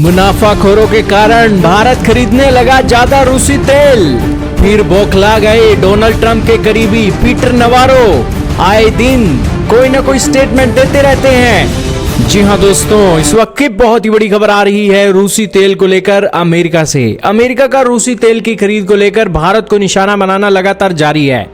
मुनाफाखोरों के कारण भारत खरीदने लगा ज्यादा रूसी तेल। फिर बौखला गए डोनाल्ड ट्रंप के करीबी पीटर नवारो। आए दिन कोई ना कोई स्टेटमेंट देते रहते हैं। जी हां दोस्तों, इस वक्त की बहुत ही बड़ी खबर आ रही है रूसी तेल को लेकर अमेरिका से। अमेरिका का रूसी तेल की खरीद को लेकर भारत को निशाना बनाना लगातार जारी है।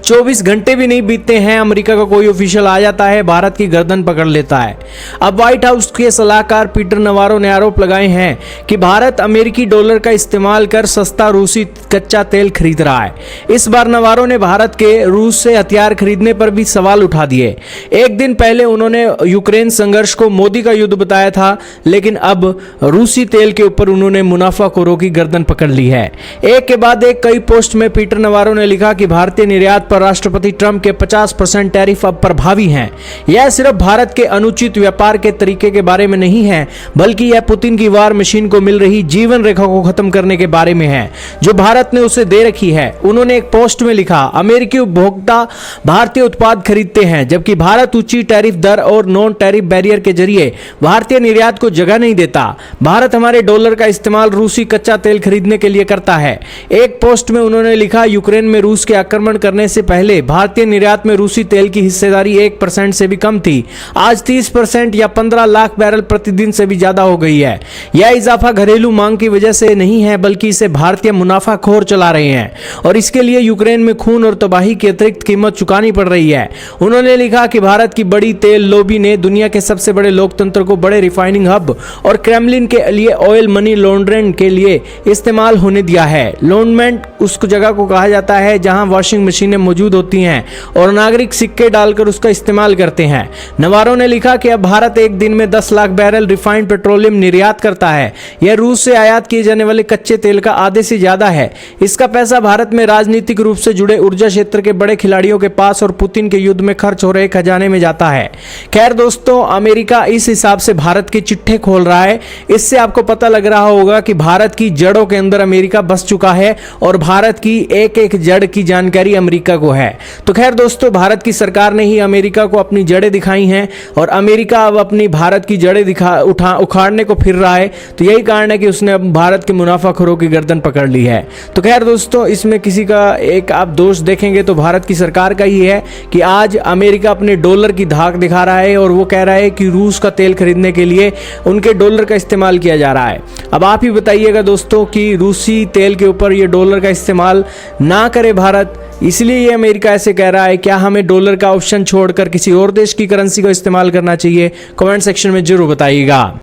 24 घंटे भी नहीं बीतते हैं, अमेरिका का कोई ऑफिशियल आ जाता है, भारत की गर्दन पकड़ लेता है। अब व्हाइट हाउस के सलाहकार पीटर नवारो ने आरोप लगाए हैं कि भारत अमेरिकी डॉलर का इस्तेमाल कर सस्ता रूसी कच्चा तेल खरीद रहा है। इस बार नवारो ने भारत के रूस से हथियार खरीदने पर भी सवाल उठा दिए। एक दिन पहले उन्होंने यूक्रेन संघर्ष को मोदी का युद्ध बताया था, लेकिन अब रूसी तेल के ऊपर उन्होंने मुनाफाखोरों की गर्दन पकड़ ली है। एक के बाद एक कई पोस्ट में पीटर नवारो ने लिखा कि भारतीय निर्यात पर राष्ट्रपति ट्रंप के 50% टैरिफ अब प्रभावी हैं। यह सिर्फ भारत के अनुचित व्यापार के तरीके के बारे में नहीं है, बल्कि यह पुतिन की वार मशीन को मिल रही जीवन रेखा को खत्म करने के बारे में है, जो भारत ने उसे दे रखी है। उन्होंने एक पोस्ट में लिखा, अमेरिकी उपभोक्ता भारतीय उत्पाद खरीदते हैं, जबकि भारत ऊंची टैरिफ दर और नॉन टैरिफ बैरियर के जरिए भारतीय निर्यात को जगह नहीं देता। भारत हमारे डॉलर का इस्तेमाल रूसी कच्चा तेल खरीदने के लिए करता है। एक पोस्ट में उन्होंने लिखा, यूक्रेन में रूस के आक्रमण करने से पहले भारतीय निर्यात में रूसी तेल की हिस्सेदारी 1% से भी कम थी। आज 30% या 15 लाख बैरल प्रतिदिन से भी ज्यादा हो गई है। यह इजाफा घरेलू मांग की वजह से नहीं है, बल्कि इसे भारतीय मुनाफाखोर चला रहे हैं और इसके लिए यूक्रेन में खून और तबाही की अतिरिक्त कीमत चुकानी पड़ रही है। उन्होंने लिखा कि भारत की बड़ी तेल लॉबी ने दुनिया के सबसे बड़े लोकतंत्र को बड़े रिफाइनिंग हब और क्रेमलिन के लिए ऑयल मनी लॉन्ड्रिंग के लिए इस्तेमाल होने दिया है। लॉन्ड्रमेंट उस जगह को कहा जाता है जहां वॉशिंग मशीनें मौजूद होती हैं और नागरिक सिक्के डालकर उसका इस्तेमाल करते हैं। नवारो ने लिखा कि अब भारत एक दिन में 10 लाख बैरल रिफाइंड पेट्रोलियम निर्यात करता है। यह रूस से आयात किए जाने वाले कच्चे तेल का आधे से ज्यादा है। इसका पैसा भारत में राजनीतिक रूप से जुड़े ऊर्जा क्षेत्र के बड़े खिलाड़ियों के पास और पुतिन के युद्ध में खर्च हो रहे खजाने में जाता है। खैर दोस्तों, अमेरिका इस हिसाब से भारत के चिट्ठे खोल रहा है। इससे आपको पता लग रहा होगा कि भारत की जड़ों के अंदर अमेरिका बस चुका है और भारत की एक एक जड़ की जानकारी अमेरिका को है। तो खैर दोस्तों, भारत की सरकार ने ही अमेरिका को अपनी जड़ें दिखाई हैं और अमेरिका अब अपनी भारत की जड़ें उखाड़ने को फिर रहा है। तो यही कारण है कि उसने अब भारत के मुनाफाखोरों की गर्दन पकड़ ली है। तो खैर दोस्तों, इसमें किसी का एक आप दोष देखेंगे तो भारत की सरकार का ही है कि आज अमेरिका अपने डॉलर की धाक दिखा रहा है और वो कह रहा है कि रूस का तेल खरीदने के लिए उनके डॉलर का इस्तेमाल किया जा रहा है। अब आप ही बताइएगा दोस्तों कि रूसी तेल के ऊपर ये डॉलर का इस्तेमाल ना करे भारत, इसलिए ये अमेरिका ऐसे कह रहा है। क्या हमें डॉलर का ऑप्शन छोड़कर किसी और देश की करेंसी को इस्तेमाल करना चाहिए? कमेंट सेक्शन में जरूर बताइएगा।